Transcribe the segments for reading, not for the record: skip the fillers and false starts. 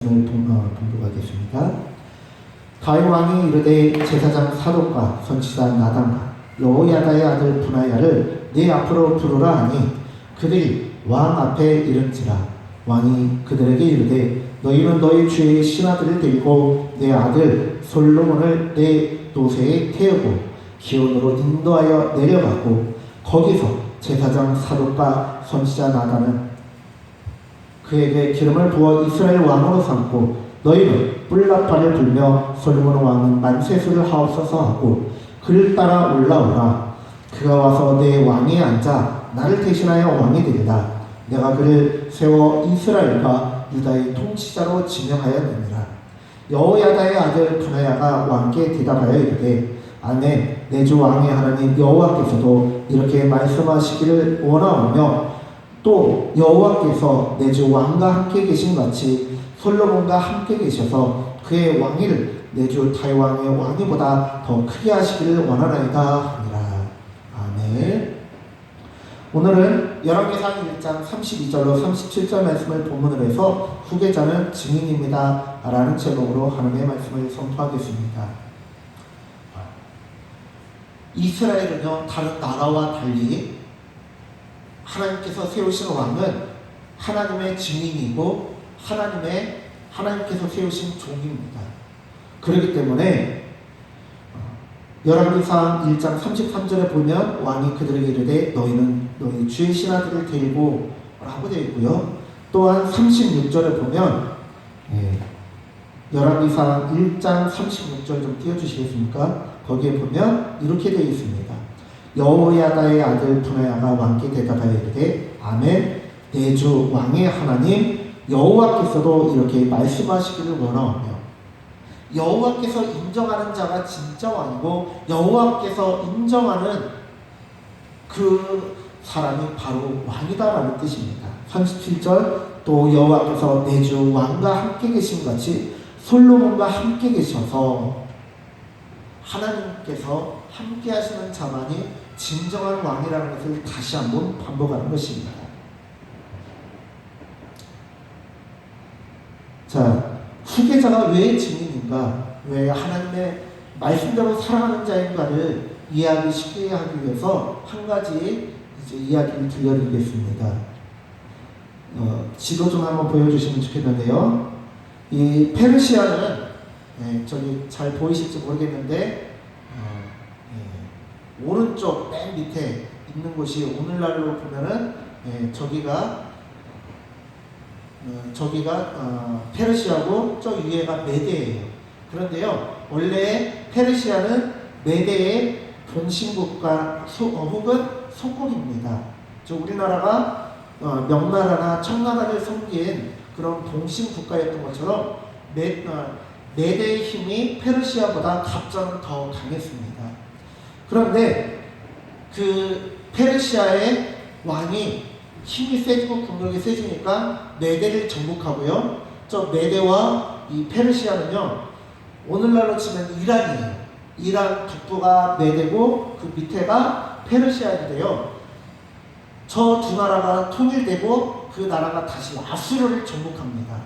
봉독하겠습니다. 다윗 왕이 이르되 제사장 사독과 선지자 나단과 여호야다의 아들 분하야를 네 앞으로 부르라 하니 그들이 왕 앞에 이른지라. 왕이 그들에게 이르되 너희는 너희 주의 신하들을 데리고 내 아들 솔로몬을 내 노새에 태우고 기온으로 인도하여 내려가고 거기서 제사장 사독과 선지자 나단은 그에게 기름을 부어 이스라엘 왕으로 삼고 너희는 뿔나팔을 불며 솔로몬 왕은 만세수를 하옵소서 하고 그를 따라 올라오라. 그가 와서 내 왕위에 앉아 나를 대신하여 왕이 되리라. 내가 그를 세워 이스라엘과 유다의 통치자로 지명하였느니라. 여호야다의 아들 분하야가 왕께 대답하여 이르되 아멘. 내 주 왕의 하나님 여호와께서도 이렇게 말씀하시기를 원하오며 또 여호와께서 내 주 왕과 함께 계신 같이 솔로몬과 함께 계셔서 그의 왕위를 내 주 다윗 왕의 왕위보다 더 크게 하시기를 원하나이다 하니라. 아멘. 오늘은 열왕기상 1장 32절로 37절 말씀을 본문으로 해서 후계자는 증인입니다 라는 제목으로 하나님의 말씀을 선포하겠습니다. 이스라엘은요, 다른 나라와 달리 하나님께서 세우신 왕은 하나님의 증인이고 하나님께서 세우신 종입니다. 그렇기 때문에 열왕기상 1장 33절에 보면 왕이 그들에게 이르되 너희는 너희 주의 신하들을 데리고 라고 되어 있고요. 또한 36절에 보면 열왕기상 1장 36절 좀 띄워주시겠습니까? 거기에 보면 이렇게 되어 있습니다. 여호야다의 아들 분하야가 왕께 대답하여 이르되 아멘. 내 주 왕의 하나님 여호와께서도 이렇게 말씀하시기를 원하오며 여호와께서 인정하는 자가 진짜 왕이고 여호와께서 인정하는 그 사람이 바로 왕이다라는 뜻입니다. 37절 또 여호와께서 내 주 왕과 함께 계신 같이 솔로몬과 함께 계셔서 하나님께서 함께 하시는 자만이 진정한 왕이라는 것을 다시 한번 반복하는 것입니다. 자, 후계자가 왜 증인인가? 왜 하나님의 말씀대로 살아가는 자인가를 이해하기 쉽게 하기 위해서 한 가지 이제 이야기를 들려드리겠습니다. 지도 좀 한번 보여주시면 좋겠는데요. 이 페르시아는 저기 잘 보이실지 모르겠는데 오른쪽 맨 밑에 있는 곳이 오늘날로 보면은 저기가 페르시아고 저 위에가 메대예요. 그런데요, 원래 페르시아는 메대의 본신국가 혹은 속국입니다. 저 우리나라가 명나라나 청나라를 섬긴 그런 동신국가였던 것처럼 메대의 힘이 페르시아보다 갑자는 더 강했습니다. 그런데 그 페르시아의 왕이 힘이 세지고 국력이 세지니까 메대를 정복하고요. 저 메대와 이 페르시아는요, 오늘날로 치면 이란이에요. 이란 북부가 메대고 그 밑에가 페르시아인데요. 저 두 나라가 통일되고 그 나라가 다시 아수르를 정복합니다.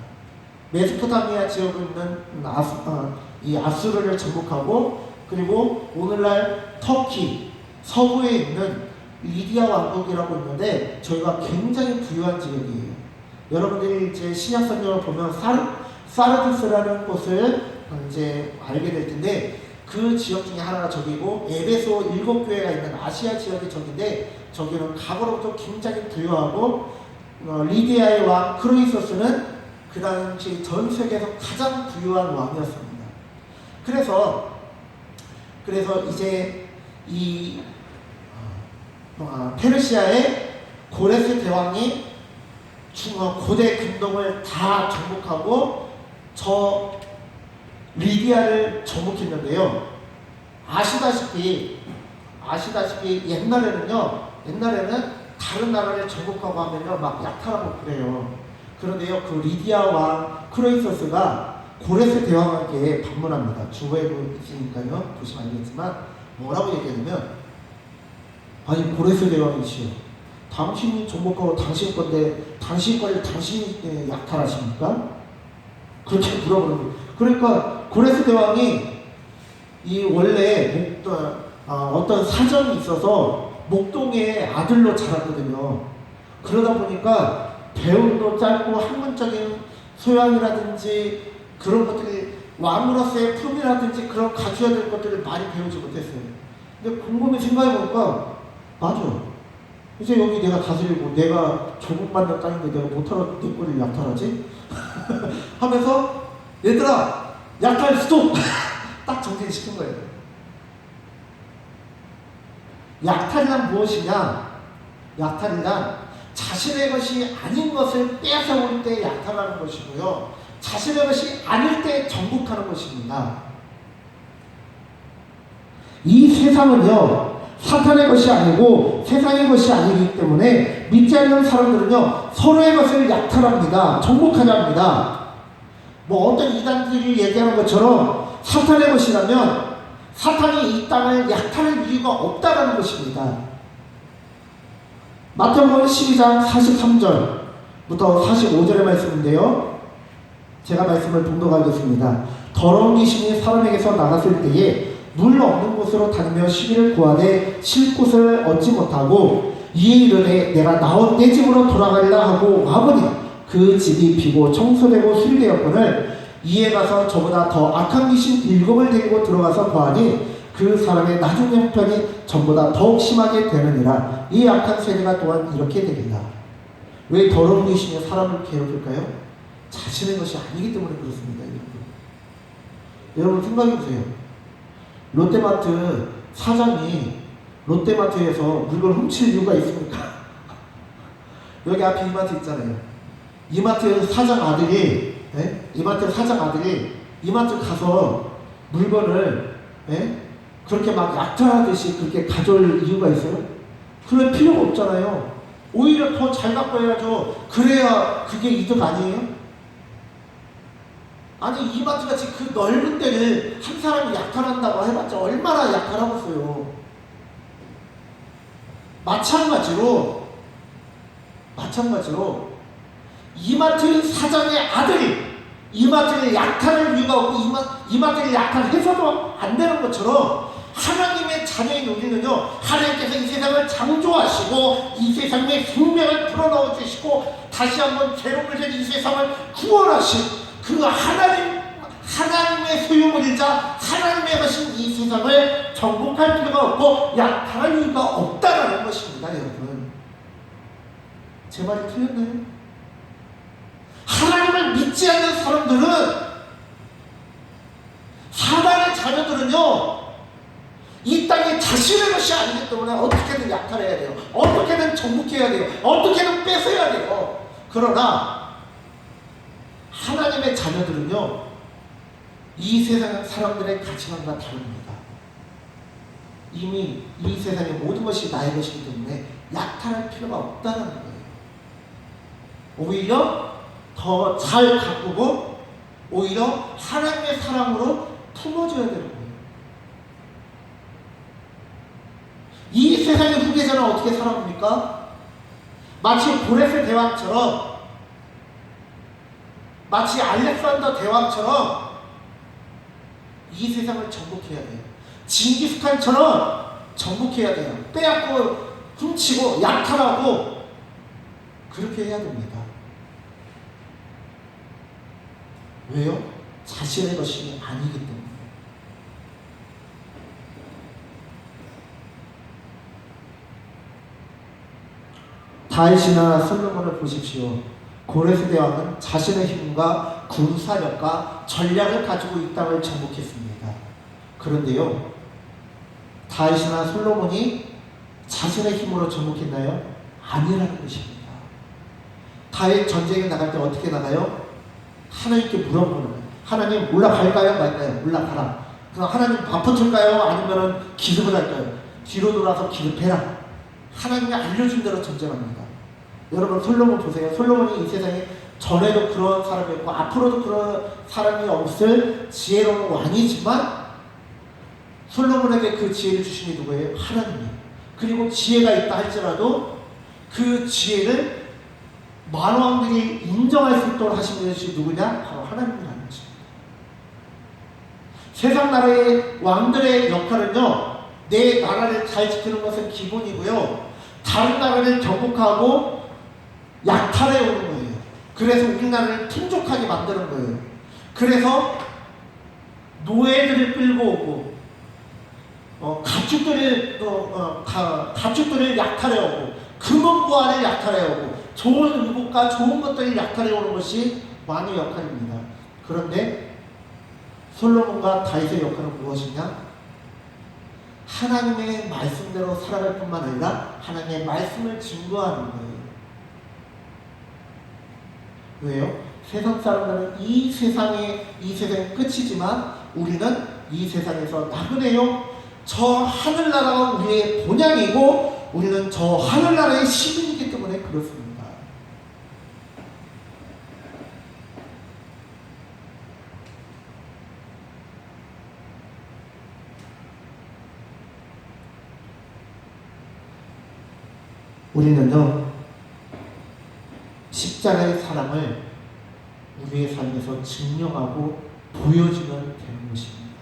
메소포타미아 지역에 있는 이 아수르를 정복하고 그리고 오늘날 터키 서부에 있는 리디아 왕국이라고 있는데 저희가 굉장히 부유한 지역이에요. 여러분들이 이제 신약 성경을 보면 사르디스라는 곳을 이제 알게 될 텐데 그 지역 중에 하나가 저기고 에베소 7교회가 있는 아시아 지역이 저기인데 저기는 과거로부터 굉장히 부유하고 리디아의 왕 크로이소스는 그 당시 전 세계에서 가장 부유한 왕이었습니다. 그래서 이제 이 페르시아의 고레스 대왕이 고대 근동을 다 정복하고 저 리디아를 정복했는데요. 아시다시피 옛날에는 다른 나라를 정복하고 하면요 막 약탈하고 그래요. 그런데요, 그 리디아 왕 크로이소스가 고레스 대왕에게 방문합니다. 주보에도 있으니까요. 보시면 알겠지만 뭐라고 얘기하냐면 아니 고레스 대왕이시여, 당신이 정복하고 당신 건데 당신 거를 당신이 약탈하십니까? 그렇게 물어보는 거예요. 그러니까 고레스 대왕이 이 원래 어떤 사정이 있어서 목동의 아들로 자랐거든요. 그러다 보니까 배움도 짧고 학문적인 소양이라든지 그런 것들이 왕으로서의 품이라든지 그런 가져야 될 것들을 많이 배우지 못했어요. 근데 곰곰이 생각해보니까 맞아. 이제 여기 내가 다스리고 내가 조국받는 땅인데 내가 못하러 내 꼴을 약탈하지? 하면서 얘들아 약탈 스톱! 딱 정리시킨 거예요. 약탈이란 무엇이냐? 약탈이란 자신의 것이 아닌 것을 빼앗아올 때 약탈하는 것이고요. 자신의 것이 아닐 때 정복하는 것입니다. 이 세상은요, 사탄의 것이 아니고 세상의 것이 아니기 때문에 믿지 않는 사람들은요, 서로의 것을 약탈합니다. 정복하려 합니다. 뭐 어떤 이단들이 얘기하는 것처럼 사탄의 것이라면 사탄이 이 땅을 약탈할 이유가 없다라는 것입니다. 마태복음 12장 43절부터 45절의 말씀인데요. 제가 말씀을 봉독하겠습니다. 더러운 귀신이 사람에게서 나갔을 때에 물 없는 곳으로 다니며 시기를 구하되 쉴 곳을 얻지 못하고 이에 이르되 내가 나온 내 집으로 돌아가리라 하고 와보니 그 집이 비고 청소되고 수리되었거늘 이에 가서 저보다 더 악한 귀신 7을 데리고 들어가서 보아니 그 사람의 나중 형편이 전보다 더욱 심하게 되느니라. 이 악한 세대가 또한 이렇게 되리라. 왜 더러운 귀신이 사람을 괴롭힐까요? 자신의 것이 아니기 때문에 그렇습니다. 여러분 생각해보세요. 롯데마트 사장이 롯데마트에서 물건을 훔칠 이유가 있습니까? 여기 앞에 이마트 있잖아요. 이마트 사장 아들이 이마트 가서 물건을 그렇게 막 약탈하듯이 그렇게 가져올 이유가 있어요? 그럴 필요가 없잖아요. 오히려 더 잘 갖고 해야죠. 그래야 그게 이득 아니에요? 아니 이마트같이 그 넓은 데를 한 사람이 약탈한다고 해봤자 얼마나 약탈하고 있어요. 마찬가지로 이마트 사장의 아들이 이마트를 약탈할 이유가 없고 이마트를 약탈해서도 안 되는 것처럼 하나님의 자녀인 우리는요, 하나님께서 이 세상을 창조하시고 이 세상에 생명을 불어넣어 주시고 다시 한번 괴로움을 전 이 세상을 구원하신 그 하나님의 소유물이자 하나님의 것인 이 세상을 정복할 필요가 없고 약탈할 이유가 없다라는 것입니다. 여러분, 제 말이 틀렸나요? 하나님을 믿지 않는 사람들은, 사단의 자녀들은요, 이 땅이 자신의 것이 아니기 때문에 어떻게든 약탈해야 돼요. 어떻게든 정복해야 돼요. 어떻게든 뺏어야 돼요. 그러나 하나님의 자녀들은요, 이 세상 사람들의 가치관과 다릅니다. 이미 이 세상의 모든 것이 나의 것이기 때문에 약탈할 필요가 없다는 거예요. 오히려 더 잘 가꾸고 오히려 하나님의 사랑으로 품어줘야 되는 거예요. 이 세상의 후계자는 어떻게 살아갑니까? 마치 고레스 대왕처럼, 마치 알렉산더 대왕처럼 이 세상을 정복해야 돼요. 징기스칸처럼 정복해야 돼요. 빼앗고 훔치고 약탈하고 그렇게 해야 됩니다. 왜요? 자신의 것이 아니기 때문에. 다윗이나 솔로몬을 보십시오. 고레스 대왕은 자신의 힘과 군사력과 전략을 가지고 이 땅을 정복했습니다. 그런데요, 다윗이나 솔로몬이 자신의 힘으로 정복했나요? 아니라는 것입니다. 다윗 전쟁에 나갈 때 어떻게 나가요? 하나님께 물어보는 거예요. 하나님 올라갈까요? 말까요? 올라가라. 그럼 하나님 바꿔줄까요? 아니면 기습을 할까요? 뒤로 돌아서 기습해라. 하나님이 알려준 대로 전쟁합니다. 여러분 솔로몬 보세요. 솔로몬이 이 세상에 전에도 그런 사람이었고 앞으로도 그런 사람이 없을 지혜로운 왕이지만 솔로몬에게 그 지혜를 주신 게 누구예요? 하나님이에요. 그리고 지혜가 있다 할지라도 그 지혜를 만왕들이 인정할 수 있도록 하신 것이 누구냐? 바로 하나님이라는 세상 나라의 왕들의 역할은요, 내 나라를 잘 지키는 것은 기본이고요, 다른 나라를 정복하고 약탈해 오는 거예요. 그래서 우리나라를 풍족하게 만드는 거예요. 그래서 노예들을 끌고 오고, 가축들을 약탈해 오고, 금은부화를 약탈해 오고, 좋은 의복과 좋은 것들을 약탈해 오는 것이 왕의 역할입니다. 그런데 솔로몬과 다윗의 역할은 무엇이냐? 하나님의 말씀대로 살아갈 뿐만 아니라 하나님의 말씀을 증거하는 거예요. 왜요? 세상 사람들은 이 세상의 끝이지만 우리는 이 세상에서 나그네요. 저 하늘나라가 우리의 본향이고 우리는 저 하늘나라의 시민이기 때문에 그렇습니다. 우리는요, 십자가의 사랑을 우리의 삶에서 증명하고 보여주면 되는 것입니다.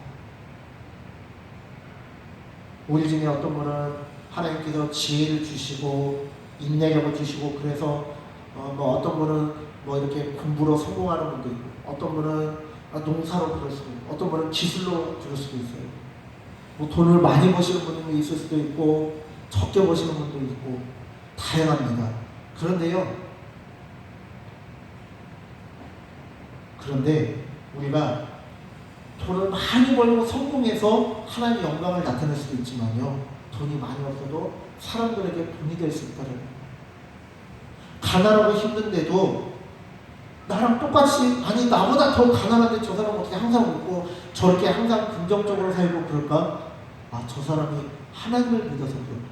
우리 중에 어떤 분은 하나님께서 지혜를 주시고 인내력을 주시고 그래서 어떤 분은 이렇게 공부로 성공하는 분도 있고, 어떤 분은 농사로 그럴 수도 있고, 어떤 분은 기술로 그럴 수도 있어요. 돈을 많이 버시는 분이 있을 수도 있고 적게 버시는 분도 있고 다양합니다. 그런데 우리가 돈을 많이 벌고 성공해서 하나님의 영광을 나타낼 수도 있지만요, 돈이 많이 없어도 사람들에게 본이 될 수 있다는 거예요. 가난하고 힘든데도 나랑 똑같이, 아니 나보다 더 가난한데 저 사람은 어떻게 항상 웃고 저렇게 항상 긍정적으로 살고 그럴까? 저 사람이 하나님을 믿어서 그럴까?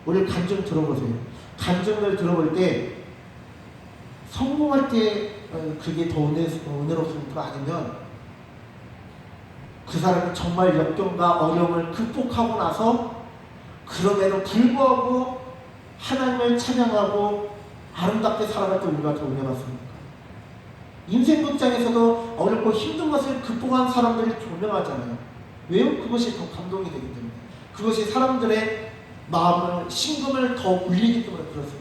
우리 간증 들어보세요. 간증을 들어볼 때 성공할 때 그게 더 은혜롭습니까? 아니면 그 사람이 정말 역경과 어려움을 극복하고 나서 그럼에도 불구하고 하나님을 찬양하고 아름답게 살아갈 때 우리가 더 은혜받습니까? 인생 극장에서도 어렵고 힘든 것을 극복한 사람들이 조명하잖아요. 왜요? 그것이 더 감동이 되기 때문에, 그것이 사람들의 마음을, 심금을 더 울리기 때문에 그렇습니다.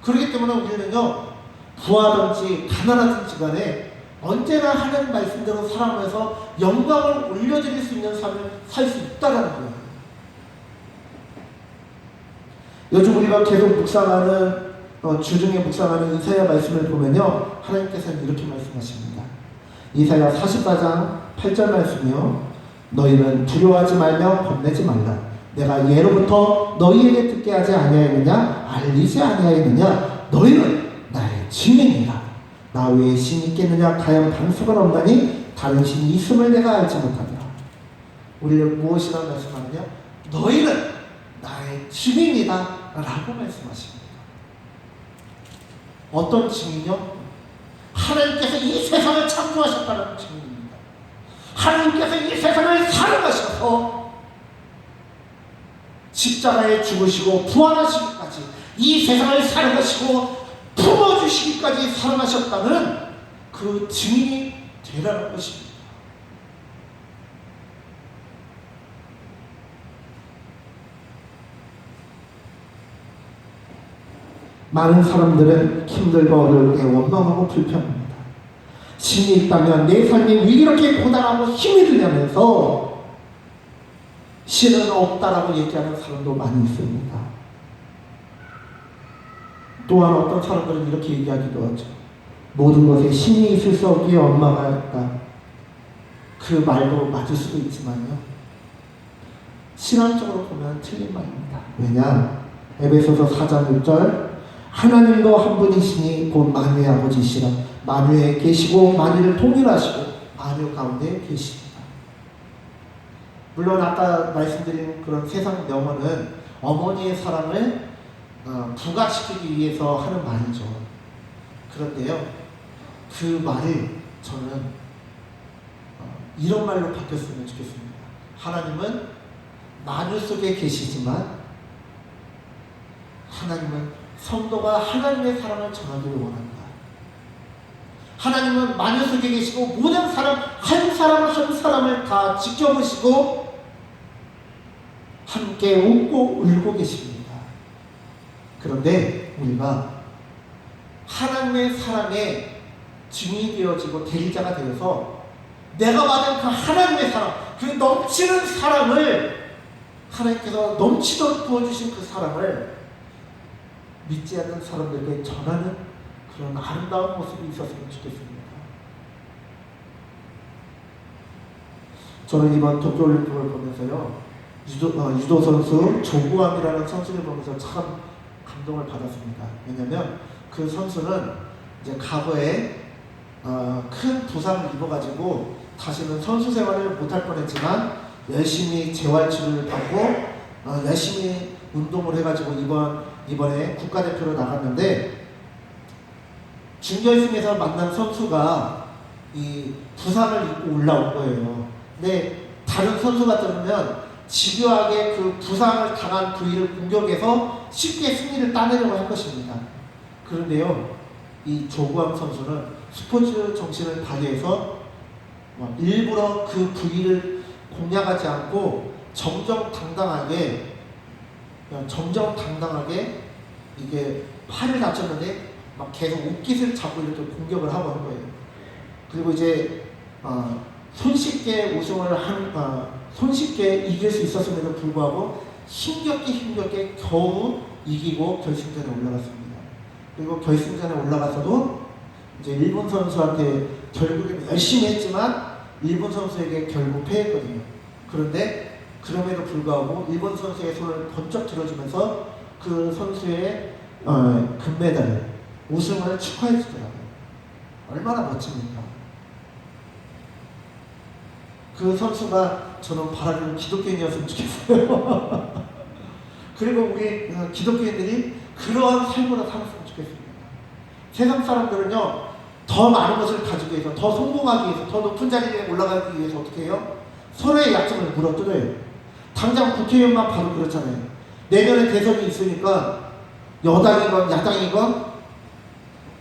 그렇기 때문에 우리는요, 부하든지 가난하든지 간에 언제나 하나님 말씀대로 살아가면서 영광을 올려드릴 수 있는 삶을 살 수 있다는 거예요. 요즘 우리가 계속 묵상하는, 주중에 묵상하는 이사야 말씀을 보면요, 하나님께서는 이렇게 말씀하십니다. 이사야 44장 8절 말씀이요, 너희는 두려워하지 말며 겁내지 말라. 내가 예로부터 너희에게 듣게 하지 아니하였느냐, 알리지 아니하였느냐. 너희는 나의 증인이라. 나 외에 신이 있겠느냐. 가연 방수가 없나니 다른 신이 있음을 내가 알지 못하더라. 우리를 무엇이라고 말씀하느냐? 너희는 나의 증인이다 라고 말씀하십니다. 어떤 증인이요? 하나님께서 이 세상을 창조하셨다는 증인입니다. 하나님께서 이 세상을 사랑하셔서 십자가에 죽으시고 부활하시기까지, 이 세상을 사랑하시고 품어주시기까지 사랑하셨다는 그 증인이 되라는 것입니다. 많은 사람들은 힘들고 어려울 때 원망하고 불평합니다. 신이 있다면 내 삶이 왜 이렇게 고단하고 힘이 드냐면서 신은 없다라고 얘기하는 사람도 많이 있습니다. 또한 어떤 사람들은 이렇게 얘기하기도 하죠. 모든 것에 신이 있을 수 없기에 원망하였다. 그 말도 맞을 수도 있지만요, 신앙적으로 보면 틀린 말입니다. 왜냐? 에베소서 4장 6절, 하나님도 한 분이시니 곧 만유의 아버지시라. 만유에 계시고 만유를 통일하시고 만유 가운데 계십니다. 물론 아까 말씀드린 그런 세상 명언은 어머니의 사랑을 부각시키기 위해서 하는 말이죠. 그런데요, 그 말을 저는 이런 말로 바뀌었으면 좋겠습니다. 하나님은 만유 속에 계시지만 하나님은 성도가 하나님의 사랑을 전하기를 원한다. 하나님은 만유 속에 계시고 모든 사람 한 사람 한 사람을 다 지켜보시고 함께 웃고 울고 계십니다. 그런데 우리가 하나님의 사랑에 증인이 되어지고 대리자가 되어서 내가 받은 그 하나님의 사랑, 그 넘치는 사랑을 하나님께서 넘치도록 부어주신 그 사랑을 믿지 않는 사람들에게 전하는 그런 아름다운 모습이 있었으면 좋겠습니다. 저는 이번 도쿄올림픽을 보면서요, 유도 선수 조구암이라는 선수를 보면서 참 감동을 받았습니다. 왜냐하면 그 선수는 이제 과거에 큰 부상을 입어가지고 다시는 선수 생활을 못할 뻔했지만 열심히 재활치료를 받고 열심히 운동을 해가지고 이번에 국가대표로 나갔는데 준결승에서 만난 선수가 이 부상을 입고 올라온 거예요. 근데 다른 선수가 들으면 집요하게 그 부상을 당한 부위를 공격해서 쉽게 승리를 따내려고 할 것입니다. 그런데요, 이 조구암 선수는 스포츠 정신을 발휘해서 일부러 그 부위를 공략하지 않고 정정당당하게 이게 팔을 다쳤는데 막 계속 옷깃을 잡고 이렇게 공격을 하고 한 거예요. 그리고 이제 손쉽게 이길 수 있었음에도 불구하고 힘겹게 겨우 이기고 결승전에 올라갔습니다. 그리고 결승전에 올라가서도 이제 일본 선수한테 결국에는 열심히 했지만 일본 선수에게 결국 패했거든요. 그런데 그럼에도 불구하고 일본 선수의 손을 번쩍 들어주면서 그 선수의 금메달, 우승을 축하해 주더라고요. 얼마나 멋집니까? 그 선수가 저는 바라는 기독교인이었으면 좋겠어요. 그리고 우리 기독교인들이 그러한 삶으로 살았으면 좋겠습니다. 세상 사람들은요, 더 많은 것을 가지기 위해서, 더 성공하기 위해서, 더 높은 자리에 올라가기 위해서 어떻게 해요? 서로의 약점을 물어뜯어요. 당장 국회의원만 봐도 그렇잖아요. 내년에 대선이 있으니까 여당이건 야당이건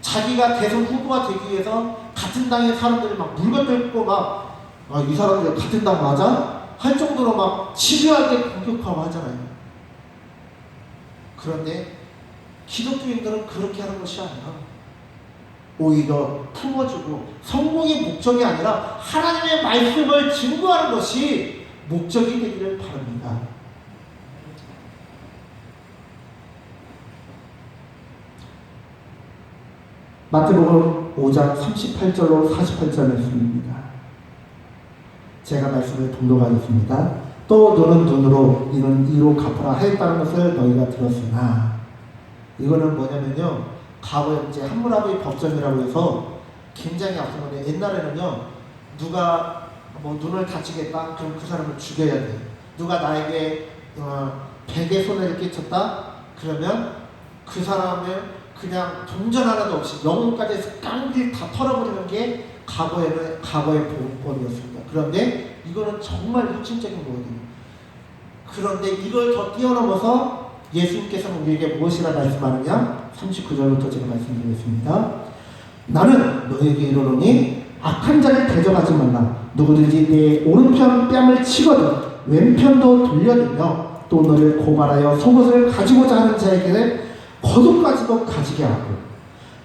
자기가 대선 후보가 되기 위해서 같은 당의 사람들을 막 물건들고 이 사람들 같은 당 맞아? 할 정도로 막 집요하게 공격하고 하잖아요. 그런데 기독교인들은 그렇게 하는 것이 아니라 오히려 품어주고 성공의 목적이 아니라 하나님의 말씀을 증거하는 것이 목적이 되기를 바랍니다. 마태복음 5장 38절로 48절 말씀입니다. 제가 말씀을 봉독하겠습니다. 또 너는 눈으로 이는 이로 갚으라 하였다는 것을 너희가 들었으나, 이거는 뭐냐면요, 과거에 이제 함무라비 법정이라고 해서 굉장히 아픈 건데, 옛날에는요, 누가 눈을 다치겠다 그럼 그 사람을 죽여야 돼. 누가 나에게 백의 손해를 끼쳤다 그러면 그 사람을 그냥 동전 하나도 없이 영혼까지 깡길 다 털어버리는 게 과거의 보험권이었습니다. 그런데 이거는 정말 혁신적인 거거든요. 그런데 이걸 더 뛰어넘어서 예수님께서는 우리에게 무엇이라 말씀하느냐? 39절부터 제가 말씀드리겠습니다. 나는 너에게 이르노니 악한 자를 대적하지 말라. 누구든지 내 오른편 뺨을 치거든 왼편도 돌려들며 또 너를 고발하여 속옷을 가지고자 하는 자에게 겉옷까지도 가지게 하고,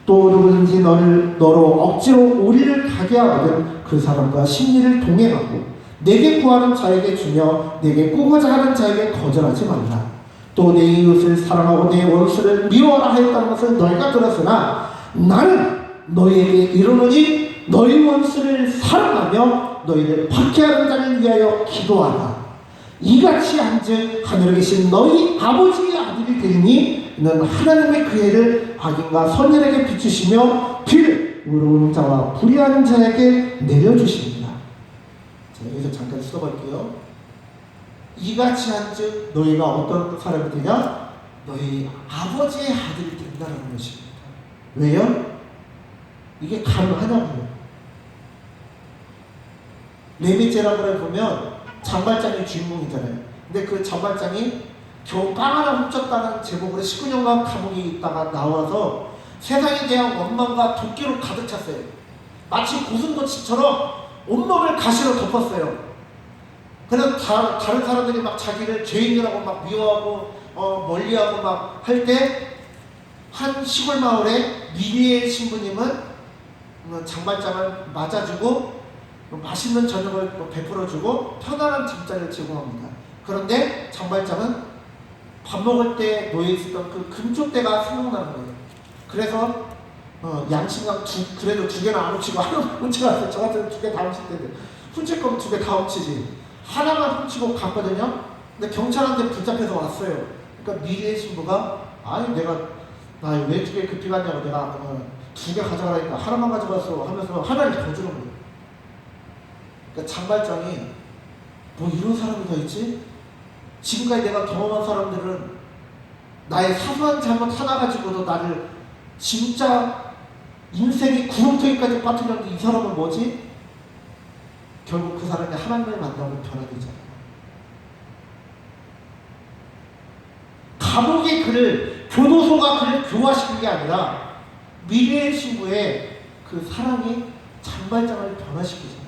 또 누구든지 너로 억지로 오리를 가게 하거든 그 사람과 심리를 동행하고, 내게 구하는 자에게 주며 내게 꾸고자 하는 자에게 거절하지 말라. 또 내 이웃을 사랑하고 내 원수를 미워하라 하였다는 것을 너희가 들었으나 나는 너희에게 이르노니 너희 원수를 사랑하며 너희를 박해하는 자를 위하여 기도하라. 이같이 한즉 하늘에 계신 너희 아버지의 아들이 되니 는 하나님의 그 해를 악인과 선인에게 비추시며 비를 의로운 자와 불의한 자에게 내려주십니다. 자, 여기서 잠깐 써볼게요. 이같이 한즉 너희가 어떤 사람이 되냐? 너희 아버지의 아들이 된다는 것입니다. 왜요? 이게 가능하냐고요. 레미제라블에 보면 장발장이 주인공이잖아요. 근데 그 장발장이 겨우 빵 하나 훔쳤다는 제목으로 19년간 감옥에 있다가 나와서 세상에 대한 원망과 도끼로 가득 찼어요. 마치 고슴도치처럼 온몸을 가시로 덮었어요. 그래서 다른 사람들이 막 자기를 죄인이라고 막 미워하고 멀리하고 막 할 때 한 시골 마을에 미리의 신부님은 장발장을 맞아주고 맛있는 저녁을 베풀어주고 편안한 잠자리를 제공합니다. 그런데 장발장은 밥 먹을 때 놓여있었던 그 금쪽대가 생각나는 거예요. 그래서 양심상 그래도 두 개는 안 훔치고 하나만 훔쳐갔어요. 저 같은 두 개 다 훔칠 텐데 훔칠 거면 두 개 다 훔치지. 하나만 훔치고 갔거든요. 근데 경찰한테 붙잡혀서 왔어요. 그러니까 미리의 신부가 아니 내가 나 왜 두 개 급히 갔냐고 내가 두 개 가져가라니까 하나만 가져갔어 하면서 하나를 더 주는 거예요. 그러니까 장발장이 뭐 이런 사람이 더 있지? 지금까지 내가 경험한 사람들은 나의 사소한 잘못 하나 가지고도 나를 진짜 인생이 구렁텅이까지 빠뜨렸는데 이 사람은 뭐지? 결국 그 사람이 하나님을 만나고 변화되잖아요. 감옥이 그를, 교도소가 그를 교화시킨 게 아니라 미래의 신부의 그 사랑이 장발장을 변화시키잖아요.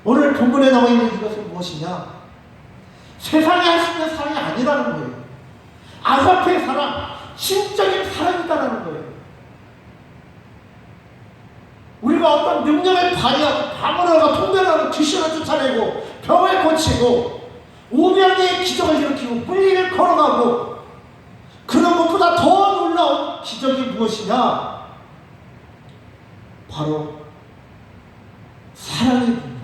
오늘 본문에 나와 있는 이것은 무엇이냐? 세상에 할 수 있는 사랑이 아니라는 거예요. 아가페의 사랑, 신적인 사랑이다라는 거예요. 우리가 어떤 능력을 발휘하고 방언을 하고 통변을 하고 귀신을 쫓아내고 병을 고치고 오병이의 기적을 일으키고 물리를 걸어가고 그런 것보다 더 놀라운 기적이 무엇이냐? 바로 사랑의 능력.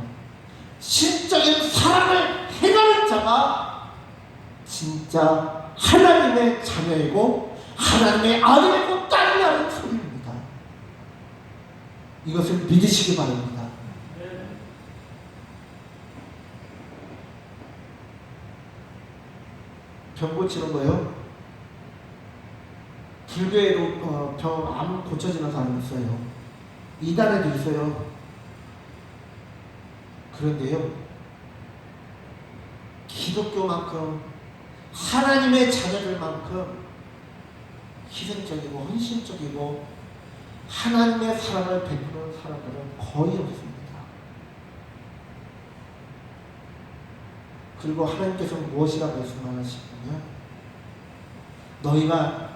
신적인 사랑을 행하는 자가 진짜 하나님의 자녀이고 하나님의 아들이고 딸이라는 소리입니다. 이것을 믿으시기 바랍니다. 병 고치는 거요. 불교에도 암 고쳐지는 사람이 있어요. 이단에도 있어요. 그런데요, 기독교만큼 하나님의 자녀들만큼 희생적이고 헌신적이고 하나님의 사랑을 베푸는 사람들은 거의 없습니다. 그리고 하나님께서 무엇이라 말씀하시냐면 너희가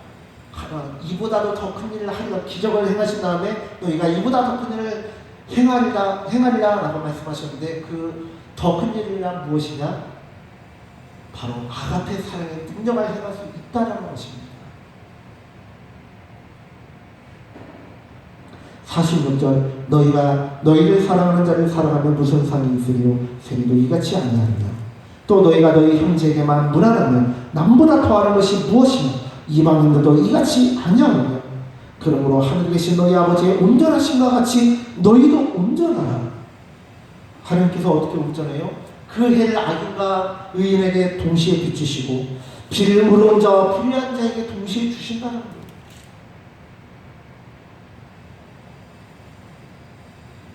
이보다도 더 큰 일을 하리라, 기적을 행하신 다음에 너희가 이보다 더 큰 일을 행하리라 라고 말씀하셨는데 그 더 큰 일이란 무엇이냐? 바로 아가페 사랑의 능력을 행할 수 있다는 것입니다. 46절 너희가 너희를 사랑하는 자를 사랑하면 무슨 상이 있으리요 세리도 이같이 아니하느냐. 또 너희가 너희 형제에게만 무난하면 남보다 더하는 것이 무엇이냐. 이방인들도 이같이 아니하느냐. 그러므로 하늘에 계신 너희 아버지의 온전하심과 같이 너희도 온전하라. 하나님께서 어떻게 온전해요? 그 해를 악인과 의인에게 동시에 비추시고 비를 의로운 자와 불의한 자에게 동시에 주신다는 거예요.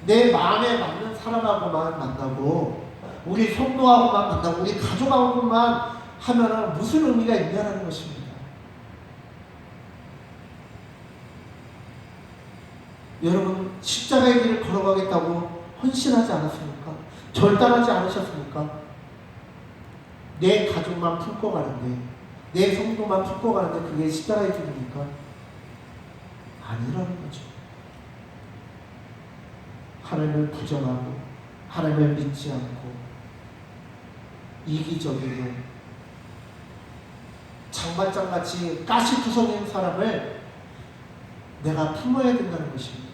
내 마음에 맞는 사람하고만 만나고 우리 성도하고만 만나고 우리 가족하고만 하면 무슨 의미가 있냐는 것입니다. 여러분 십자가의 길을 걸어가겠다고 헌신하지 않았습니까? 절단하지 않으셨습니까? 내 가족만 품고 가는데 내 성도만 품고 가는데 그게 십자가의 길입니까? 아니라는 거죠. 하나님을 부정하고 하나님을 믿지 않고 이기적이고 장발장같이 가시투성인 사람을 내가 품어야 된다는 것입니다.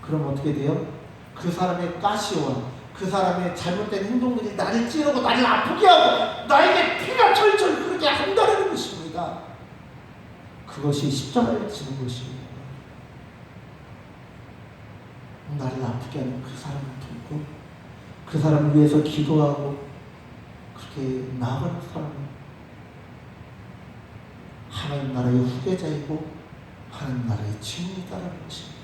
그럼 어떻게 돼요? 그 사람의 가시와 그 사람의 잘못된 행동들이 나를 찌르고 나를 아프게 하고 나에게 피가 철철 흐르게 한다는 것입니다. 그것이 십자가를 지는 것입니다. 나를 아프게 하는 그 사람을 돕고 그 사람을 위해서 기도하고 그렇게 나아가는 사람은 하나님 나라의 후계자이고 하나님 나라의 증인이다라는 것입니다.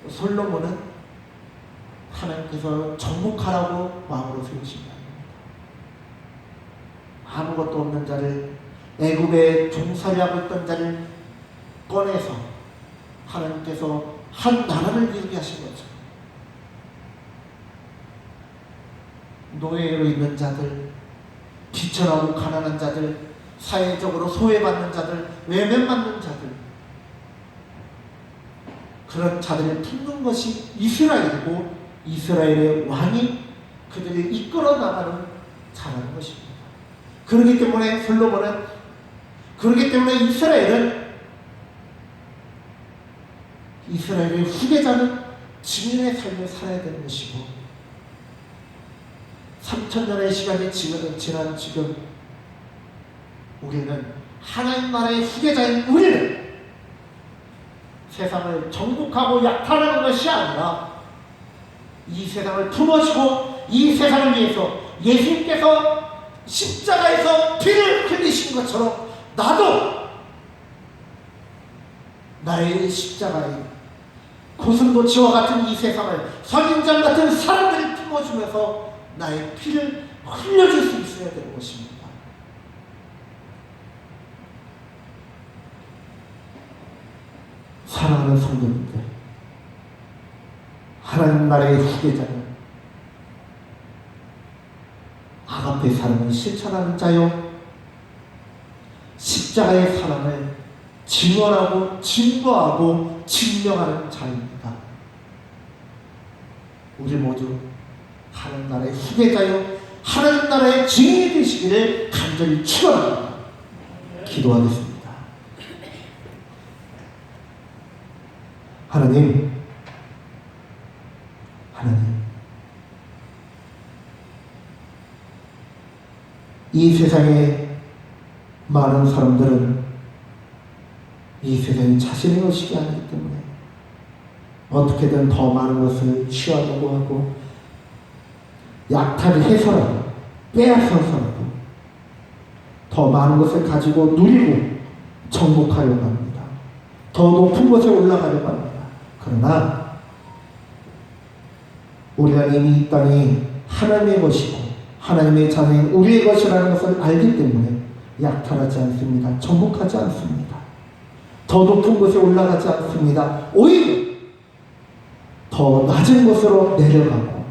솔로몬은 하나님께서 정복하라고 마음으로 세우신 게 아닙니다. 아무것도 없는 자를 애굽에 종살이하고 있던 자를 꺼내서 하나님께서 한 나라를 이루게 하신 거죠. 노예로 있는 자들, 비천하고 가난한 자들, 사회적으로 소외받는 자들, 외면받는 자들, 그런 자들을 품는 것이 이스라엘이고 이스라엘의 왕이 그들을 이끌어 나가는 자라는 것입니다. 그렇기 때문에 이스라엘의 후계자는 증인의 삶을 살아야 되는 것이고 3000년의 시간이 지난 지금 우리는 하나님 나라의 후계자인 우리는 세상을 정복하고 약탈하는 것이 아니라 이 세상을 품어주고 이 세상을 위해서 예수님께서 십자가에서 피를 흘리신 것처럼 나도 나의 십자가에 고슴도치와 같은 이 세상을 선인장 같은 사람들을 품어주면서 나의 피를 흘려줄 수 있어야 되는 것입니다. 사랑하는 성도님들, 하나님 나라의 후계자는 아가페 사랑을 실천하는 자요, 십자가의 사랑을 증언하고 증거하고 증명하는 자입니다. 우리 모두 하나님 나라의 후계자요, 하나님 나라의 증인이 되시기를 간절히 축원합니다. 기도하겠습니다. 하나님, 이 세상에 많은 사람들은 이 세상이 자신의 것이 아니기 때문에 어떻게든 더 많은 것을 취하려고 하고 약탈을 해서라도 빼앗아서라도 더 많은 것을 가지고 누리고 정복하려고 합니다. 더 높은 곳에 올라가려고 합니다. 그러나 우리는 이미 이 땅이 하나님의 것이고 하나님의 자녀인 우리의 것이라는 것을 알기 때문에 약탈하지 않습니다. 정복하지 않습니다. 더 높은 곳에 올라가지 않습니다. 오히려 더 낮은 곳으로 내려가고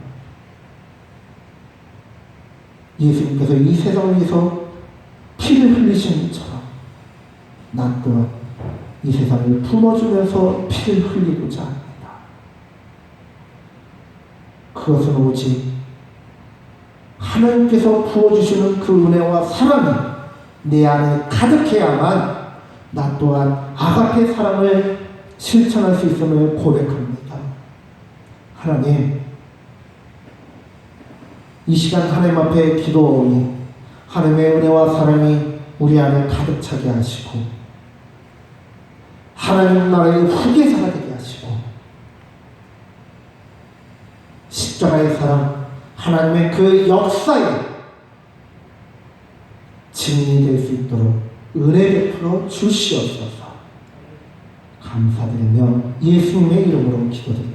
예수님께서 이 세상을 위해서 피를 흘리신 것처럼 나 또한 이 세상을 품어주면서 피를 흘리고자 합니다. 그것은 오직 하나님께서 부어주시는 그 은혜와 사랑이 내 안에 가득해야만 나 또한 아가페 사랑을 실천할 수 있음을 고백합니다. 하나님, 이 시간 하나님 앞에 기도하오니 하나님의 은혜와 사랑이 우리 안에 가득 차게 하시고 하나님 나라의 후계자가 되게 하시고 십자가의 사랑, 하나님의 그 역사에 증인이 될 수 있도록 은혜 베풀어 주시옵소서. 감사드리며 예수님의 이름으로 기도드립니다.